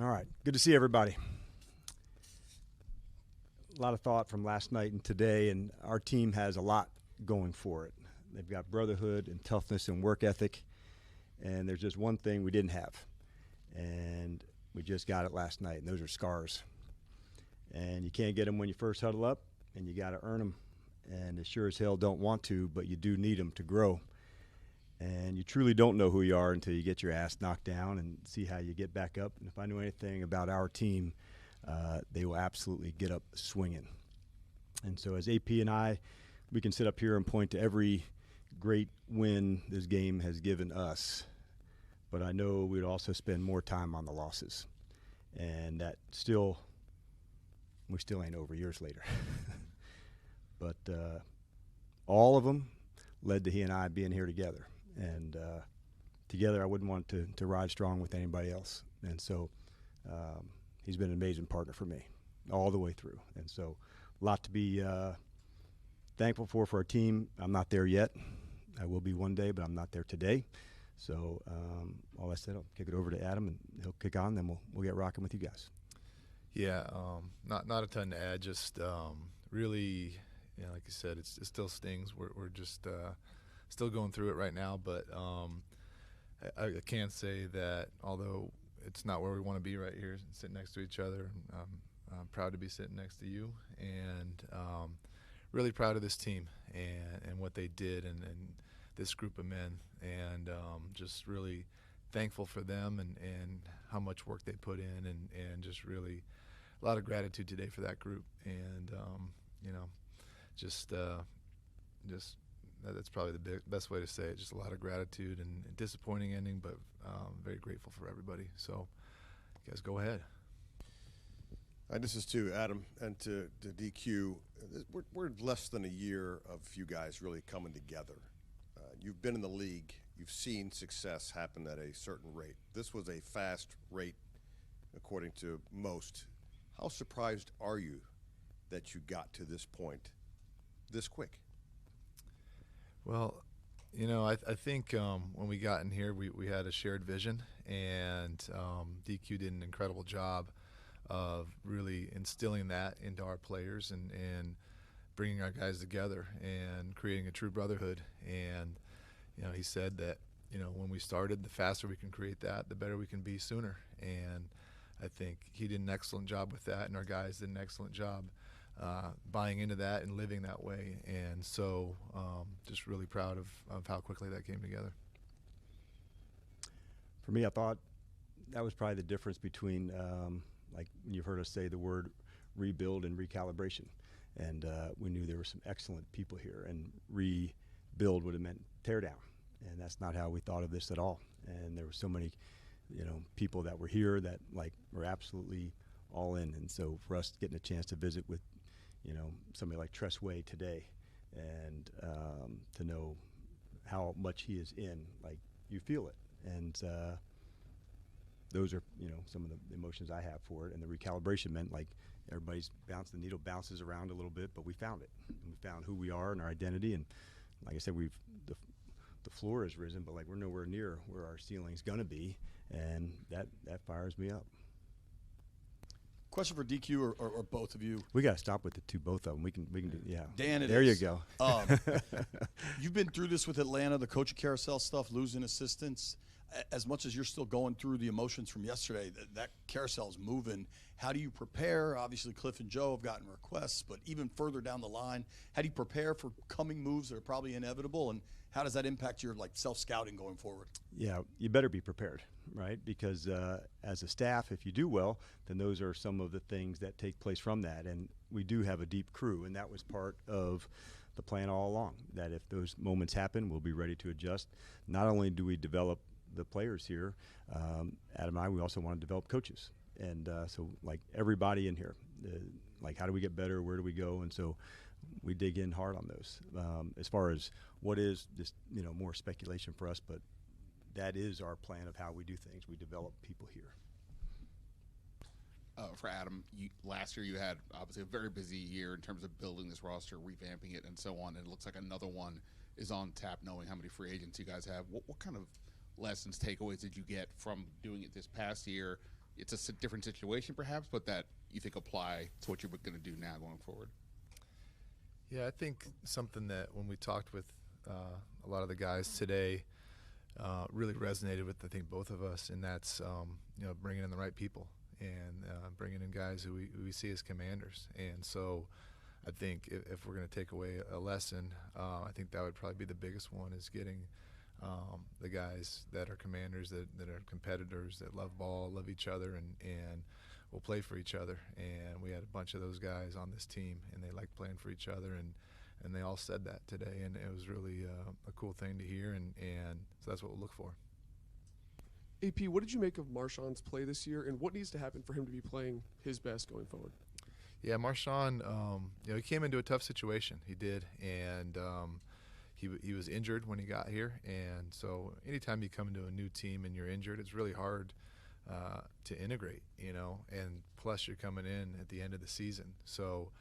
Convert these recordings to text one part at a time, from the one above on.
All right. Good to see everybody. A lot of thought from last night and today, and our team has a lot going for it. They've got brotherhood and toughness and work ethic, and there's just one thing we didn't have, and we just got it last night, and those are scars. And you can't get them when you first huddle up, and you got to earn them, and they sure as hell don't want to, but you do need them to grow. And you truly don't know who you are until you get your ass knocked down and see how you get back up. And if I know anything about our team, they will absolutely get up swinging. And so as AP and I, we can sit up here and point to every great win this game has given us. But I know we'd also spend more time on the losses. And that we still ain't over years later. But all of them led to he and I being here together. And together I wouldn't want to ride strong with anybody else. And so he's been an amazing partner for me all the way through. And so a lot to be thankful for our team. I'm not there yet. I will be one day, but I'm not there today. So all that said, I'll kick it over to Adam, and he'll kick on, then we'll get rocking with you guys. Yeah, not a ton to add. Just really, like you said, it still stings. We're just still going through it right now, but I can say that although it's not where we want to be right here, sitting next to each other, I'm proud to be sitting next to you, and really proud of this team and what they did and this group of men, and just really thankful for them and how much work they put in, and just really a lot of gratitude today for that group, and that's probably the best way to say it. Just a lot of gratitude and disappointing ending, but very grateful for everybody. So, you guys, go ahead. This is to Adam and to DQ. We're less than a year of you guys really coming together. You've been in the league. You've seen success happen at a certain rate. This was a fast rate, according to most. How surprised are you that you got to this point this quick? Well, I think when we got in here, we had a shared vision, and DQ did an incredible job of really instilling that into our players and bringing our guys together and creating a true brotherhood. And, he said that, when we started, the faster we can create that, the better we can be sooner. And I think he did an excellent job with that, and our guys did an excellent job buying into that and living that way. And so just really proud of how quickly that came together. For me, I thought that was probably the difference between, like you've heard us say the word rebuild and recalibration. And we knew there were some excellent people here, and rebuild would have meant tear down. And that's not how we thought of this at all. And there were so many, people that were here that were absolutely all in. And so for us getting a chance to visit with, somebody like Tressway today, and to know how much he is in, you feel it. And those are, some of the emotions I have for it. And the recalibration meant everybody's the needle bounces around a little bit, but we found it. And we found who we are and our identity. And like I said, the floor has risen, but we're nowhere near where our ceiling's gonna be, and that fires me up. Question for DQ or both of you. We got to stop with both of them. We can do, yeah. Dan, there you go. You've been through this with Atlanta, the coaching carousel stuff, losing assistants. As much as you're still going through the emotions from yesterday, that carousel is moving. How do you prepare? Obviously, Cliff and Joe have gotten requests, but even further down the line, how do you prepare for coming moves that are probably inevitable, and how does that impact your self-scouting going forward? Yeah, you better be prepared, right? Because as a staff, if you do well, then those are some of the things that take place from that. And we do have a deep crew, and that was part of the plan all along, that if those moments happen, we'll be ready to adjust. Not only do we develop the players here, Adam and I, we also want to develop coaches. And so everybody in here, how do we get better? Where do we go? And so we dig in hard on those. As far as what is just, more speculation for us, but that is our plan of how we do things. We develop people here. For Adam, last year you had obviously a very busy year in terms of building this roster, revamping it, and so on. And it looks like another one is on tap, knowing how many free agents you guys have. What kind of lessons, takeaways did you get from doing it this past year it's a different situation perhaps, but that you think apply to what you're going to do now going forward? Yeah, I think something that when we talked with a lot of the guys today really resonated with, I think, both of us, and that's bringing in the right people and bringing in guys who we see as commanders. And so I think if we're going to take away a lesson, I think that would probably be the biggest one, is getting the guys that are commanders, that are competitors, that love ball, love each other, and will play for each other. And we had a bunch of those guys on this team, and they like playing for each other, and they all said that today, and it was really a cool thing to hear, and so that's what we'll look for. AP, what did you make of Marshawn's play this year, and what needs to happen for him to be playing his best going forward? Yeah, Marshawn, he came into a tough situation. He did, and he was injured when he got here, and so anytime you come into a new team and you're injured, it's really hard to integrate, and plus you're coming in at the end of the season. So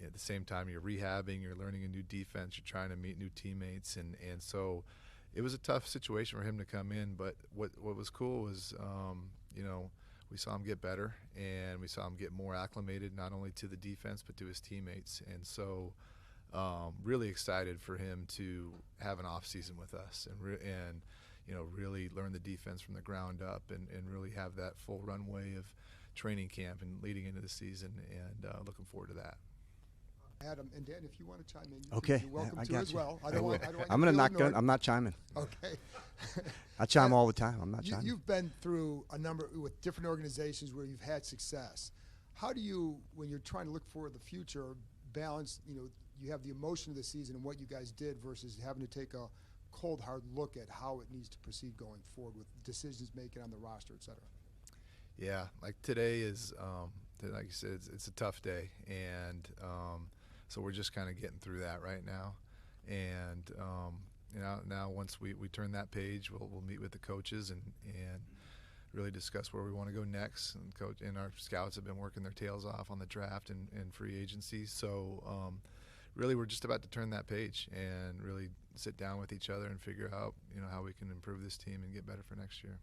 at the same time you're rehabbing, you're learning a new defense, you're trying to meet new teammates, and so it was a tough situation for him to come in. But what was cool was, we saw him get better, and we saw him get more acclimated, not only to the defense but to his teammates. And so really excited for him to have an offseason with us and really learn the defense from the ground up and really have that full runway of training camp and leading into the season, and looking forward to that. Adam and Dan, if you want to chime in, Okay, you're welcome I to got as you. well. I will. I'm going to I'm not chiming. Okay. I chime all the time. I'm not chiming. You've been through a number with different organizations where you've had success. How do you, when you're trying to look for the future, balance, you have the emotion of the season and what you guys did versus having to take a cold, hard look at how it needs to proceed going forward with decisions making on the roster, et cetera? Yeah, like today is, like you said, it's a tough day, and so we're just kind of getting through that right now. And now once we turn that page, we'll meet with the coaches and really discuss where we want to go next. And coach and our scouts have been working their tails off on the draft and free agency. So really, we're just about to turn that page and really sit down with each other and figure out how we can improve this team and get better for next year.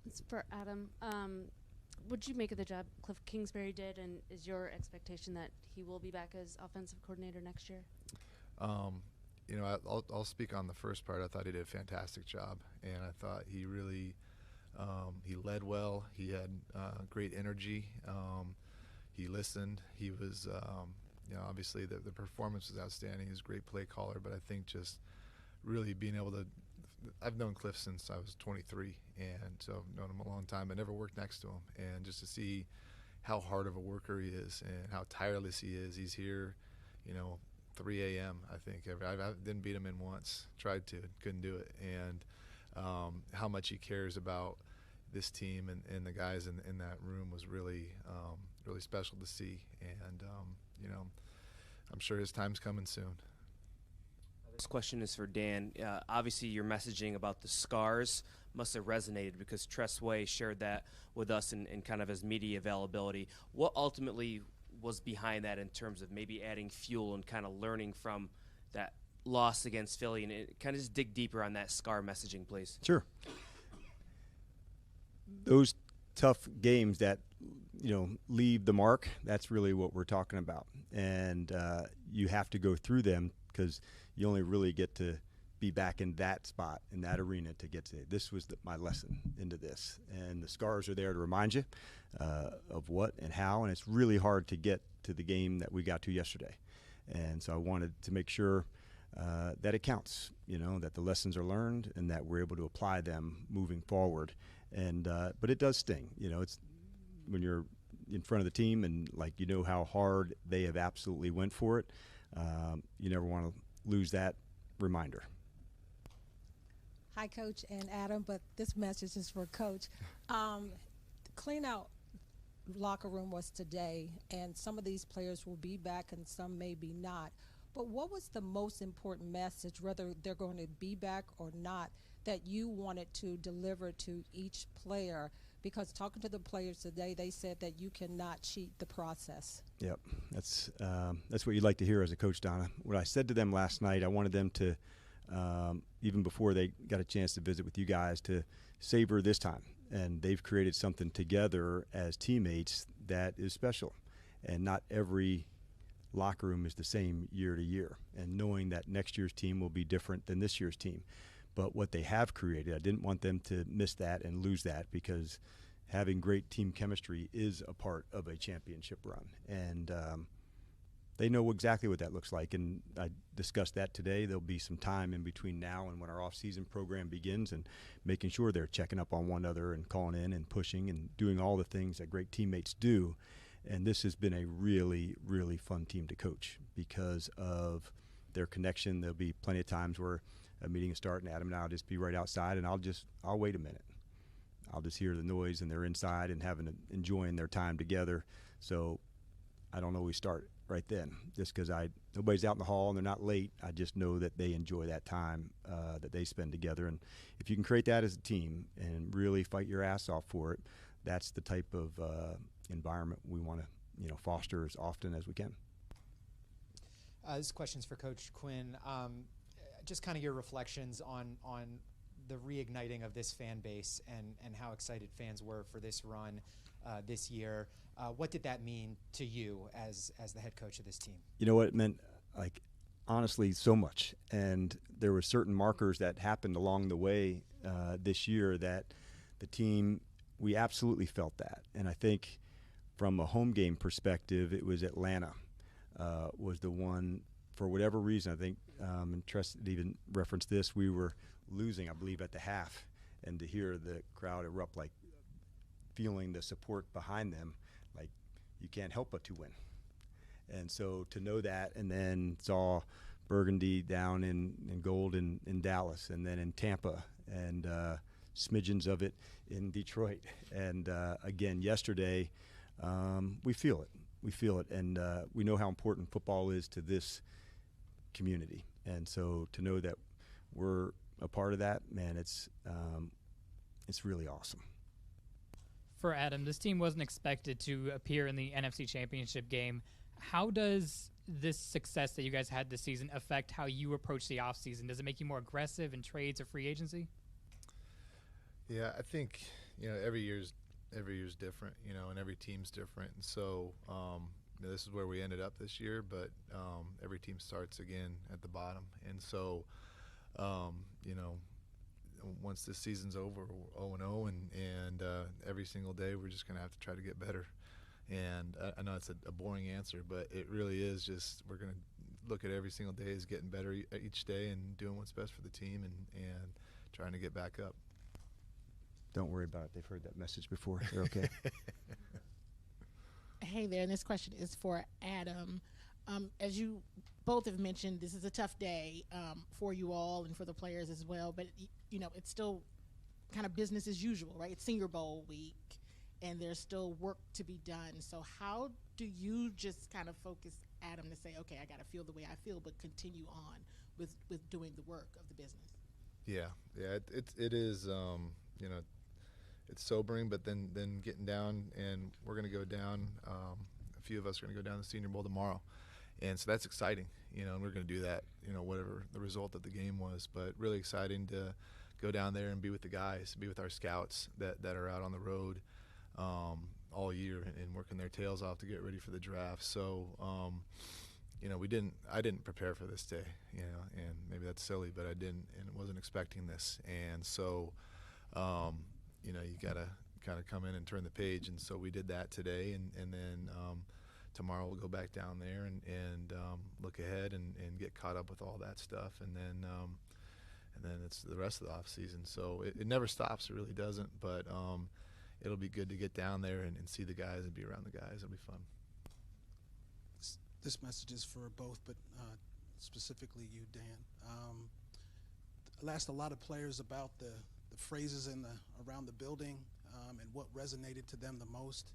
It's for Adam. What did you make of the job Cliff Kingsbury did, and is your expectation that he will be back as offensive coordinator next year? I'll speak on the first part. I thought he did a fantastic job, and I thought he really he led well. He had great energy. He listened. He was, obviously the performance was outstanding. He was a great play caller, but I think just really being able to. I've known Cliff since I was 23, and so I've known him a long time. I never worked next to him, and just to see how hard of a worker he is and how tireless he is. He's here, 3 a.m. I think. I didn't beat him in once. Tried to, couldn't do it. And how much he cares about this team and the guys in that room was really really special to see. And I'm sure his time's coming soon. This question is for Dan. Obviously, your messaging about the scars must have resonated because Tress Way shared that with us in kind of his media availability. What ultimately was behind that in terms of maybe adding fuel and kind of learning from that loss against Philly, and kind of just dig deeper on that scar messaging, please? Sure. Those tough games that leave the mark, that's really what we're talking about. And you have to go through them because you only really get to be back in that spot, in that arena, to get to this was my lesson into this. And the scars are there to remind you of what and how, and it's really hard to get to the game that we got to yesterday. And so I wanted to make sure that it counts, that the lessons are learned and that we're able to apply them moving forward. And but it does sting. It's when you're in front of the team and how hard they have absolutely went for it. You never want to lose that reminder. Hi, Coach and Adam, but this message is for Coach. Clean out locker room was today, and some of these players will be back and some maybe not. But what was the most important message, whether they're going to be back or not, that you wanted to deliver to each player? Because talking to the players today, they said that you cannot cheat the process. Yep, that's what you'd like to hear as a coach, Donna. What I said to them last night, I wanted them to even before they got a chance to visit with you guys, to savor this time. And they've created something together as teammates that is special. And not every locker room is the same year to year. And knowing that next year's team will be different than this year's team. But what they have created, I didn't want them to miss that and lose that, because having great team chemistry is a part of a championship run. And they know exactly what that looks like, and I discussed that today. There'll be some time in between now and when our off-season program begins, and making sure they're checking up on one another and calling in and pushing and doing all the things that great teammates do. And this has been a really, really fun team to coach because of their connection. There'll be plenty of times where a meeting will start and Adam and I'll just be right outside, and I'll wait a minute. I'll just hear the noise, and they're inside and enjoying their time together. So I don't always start right then, just because nobody's out in the hall and they're not late. I just know that they enjoy that time that they spend together. And if you can create that as a team and really fight your ass off for it, that's the type of environment we want to foster as often as we can. This question's for Coach Quinn. Just kind of your reflections on the reigniting of this fan base and how excited fans were for this run this year. What did that mean to you as the head coach of this team? You know what it meant? Like, honestly, so much. And there were certain markers that happened along the way this year that the team, we absolutely felt that. And I think from a home game perspective, it was Atlanta was the one, for whatever reason. I think, and Tress even referenced this, we were losing, I believe, at the half. And to hear the crowd erupt, like feeling the support behind them, like you can't help but to win. And so to know that, and then saw Burgundy down in gold in Dallas, and then in Tampa, and smidgens of it in Detroit. And again, yesterday, we feel it. We feel it. And we know how important football is to this community. And so to know that we're a part of that, man, it's really awesome. For Adam, this team wasn't expected to appear in the NFC Championship game. How does this success that you guys had this season affect how you approach the offseason? Does it make you more aggressive in trades or free agency? Yeah, I think every year's different, and every team's different. And so this is where we ended up this year, but every team starts again at the bottom. And so once this season's over, we're 0-0, and every single day we're just going to have to try to get better. And I know it's a boring answer, but it really is just we're going to look at every single day as getting better each day and doing what's best for the team and trying to get back up. Don't worry about it. They've heard that message before. They're okay. Hey there, and this question is for Adam. As you both have mentioned, this is a tough day for you all and for the players as well, but it's still kind of business as usual, right? It's Senior Bowl week, and there's still work to be done. So how do you just kind of focus, Adam, to say, okay, I got to feel the way I feel, but continue on with doing the work of the business? Yeah, it is, it's sobering, but then getting down, and we're going to go down, a few of us are going to go down to the Senior Bowl tomorrow. And so that's exciting, and we're going to do that, whatever the result of the game was. But really exciting to go down there and be with the guys, be with our scouts that are out on the road all year and working their tails off to get ready for the draft. So, I didn't prepare for this day, and maybe that's silly, but I didn't, and wasn't expecting this. And so, you got to kind of come in and turn the page. And so we did that today, and then tomorrow we'll go back down there and look ahead and get caught up with all that stuff, and then it's the rest of the off season. So it never stops. It really doesn't. But it'll be good to get down there and see the guys and be around the guys. It'll be fun. This message is for both, but specifically you, Dan. I asked a lot of players about the phrases around the building and what resonated to them the most.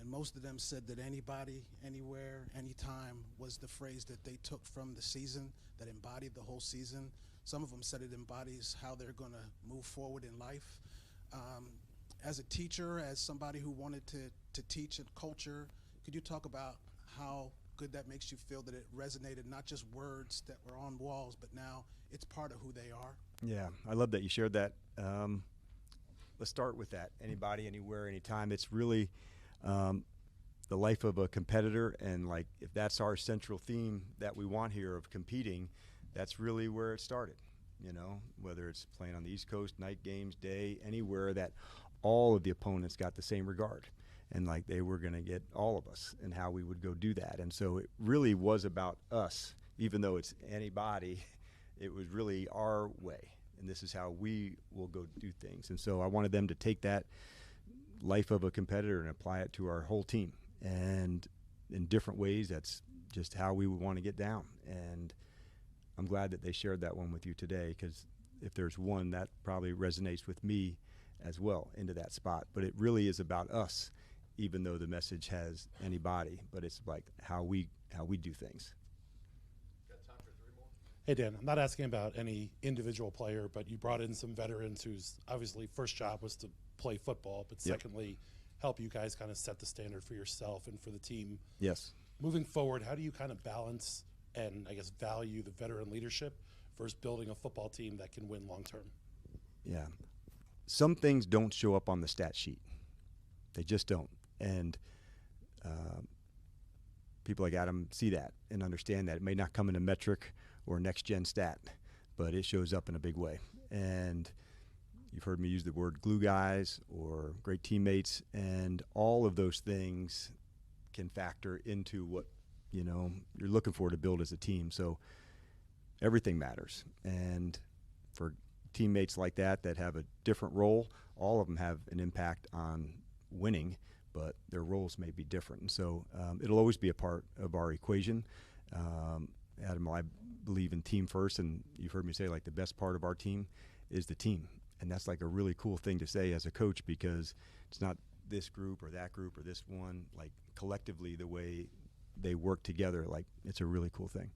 And most of them said that anybody, anywhere, anytime was the phrase that they took from the season that embodied the whole season. Some of them said it embodies how they're going to move forward in life. As a teacher, as somebody who wanted to teach a culture, could you talk about how good that makes you feel that it resonated, not just words that were on walls, but now it's part of who they are? Yeah, I love that you shared that. Let's start with that. Anybody, anywhere, anytime. It's really the life of a competitor, and like if that's our central theme that we want here of competing, that's really where it started. You know, whether it's playing on the East Coast, night games, day, anywhere, that all of the opponents got the same regard, and like they were going to get all of us, and how we would go do that. And so it really was about us, even though it's anybody. It was really our way, and this is how we will go do things. And so I wanted them to take that life of a competitor and apply it to our whole team, and in different ways. That's just how we would want to get down. And I'm glad that they shared that one with you today, because if there's one that probably resonates with me as well into that spot. But it really is about us, even though the message has anybody, but it's like how we do things. Hey, Dan, I'm not asking about any individual player, but you brought in some veterans whose obviously first job was to play football, but secondly, help you guys kind of set the standard for yourself and for the team. Yes. Moving forward, how do you kind of balance and I guess value the veteran leadership versus building a football team that can win long term? Yeah. Some things don't show up on the stat sheet. They just don't. And people like Adam see that and understand that. It may not come in a metric or a next-gen stat, but it shows up in a big way. And you've heard me use the word glue guys or great teammates, and all of those things can factor into what, you know, you're looking for to build as a team. So everything matters. And for teammates like that have a different role, all of them have an impact on winning, but their roles may be different. And so it'll always be a part of our equation. Adam, I believe in team first, and you've heard me say, like, the best part of our team is the team. And that's like a really cool thing to say as a coach, because it's not this group or that group or this one. Like, collectively, the way they work together, like, it's a really cool thing.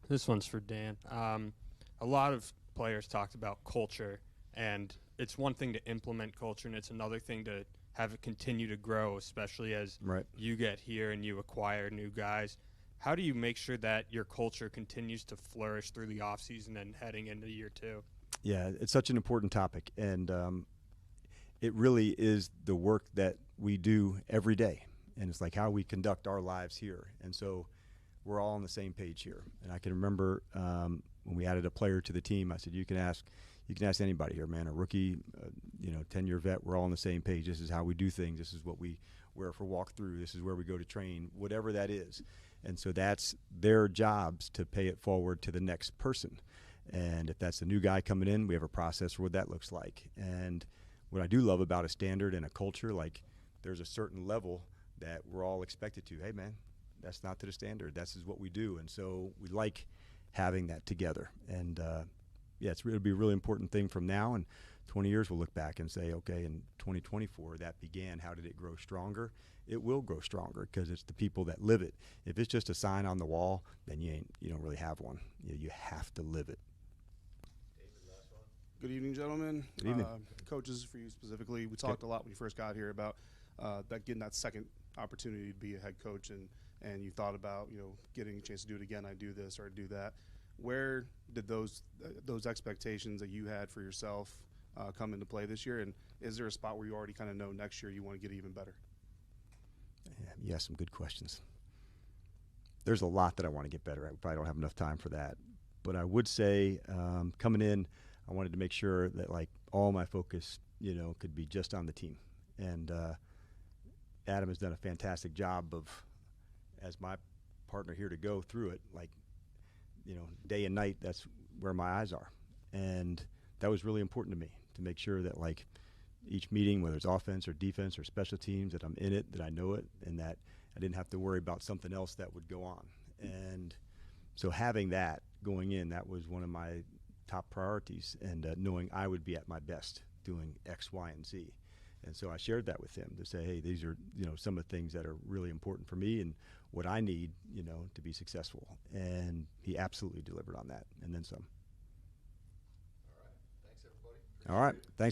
This one's for Dan. A lot of players talked about culture, and it's one thing to implement culture, and it's another thing to have it continue to grow, especially as you get here and you acquire new guys. How do you make sure that your culture continues to flourish through the offseason and heading into year two? Yeah, it's such an important topic, and it really is the work that we do every day, and it's like how we conduct our lives here. And so we're all on the same page here. And I can remember when we added a player to the team, I said, you can ask anybody here, man, a rookie, 10-year vet, we're all on the same page. This is how we do things. This is what we wear for walkthrough. This is where we go to train, whatever that is. And so that's their jobs to pay it forward to the next person. And if that's a new guy coming in, we have a process for what that looks like. And what I do love about a standard and a culture, like, there's a certain level that we're all expected to. Hey, man, that's not to the standard. This is what we do. And so we like having that together. And, it'll be a really important thing from now. And 20 years, we'll look back and say, okay, in 2024, that began. How did it grow stronger? It will grow stronger because it's the people that live it. If it's just a sign on the wall, then you don't really have one. You have to live it. Good evening, gentlemen. Good evening. Coaches, for you specifically, we talked a lot when you first got here about getting that second opportunity to be a head coach, and you thought about, getting a chance to do it again. I do this or I do that. Where did those expectations that you had for yourself come into play this year? And is there a spot where you already kind of know next year you want to get even better? Yeah, some good questions. There's a lot that I want to get better at. I probably don't have enough time for that. But I would say coming in, I wanted to make sure that, like, all my focus, could be just on the team. And Adam has done a fantastic job of, as my partner here, to go through it, like, day and night. That's where my eyes are. And that was really important to me, to make sure that, like, each meeting, whether it's offense or defense or special teams, that I'm in it, that I know it, and that I didn't have to worry about something else that would go on. And so having that going in, that was one of my top priorities, and knowing I would be at my best doing X, Y, and Z. And so I shared that with him to say, hey, these are, some of the things that are really important for me and what I need, to be successful. And he absolutely delivered on that, and then some. All right. Thanks, everybody. All right. Thanks, everybody.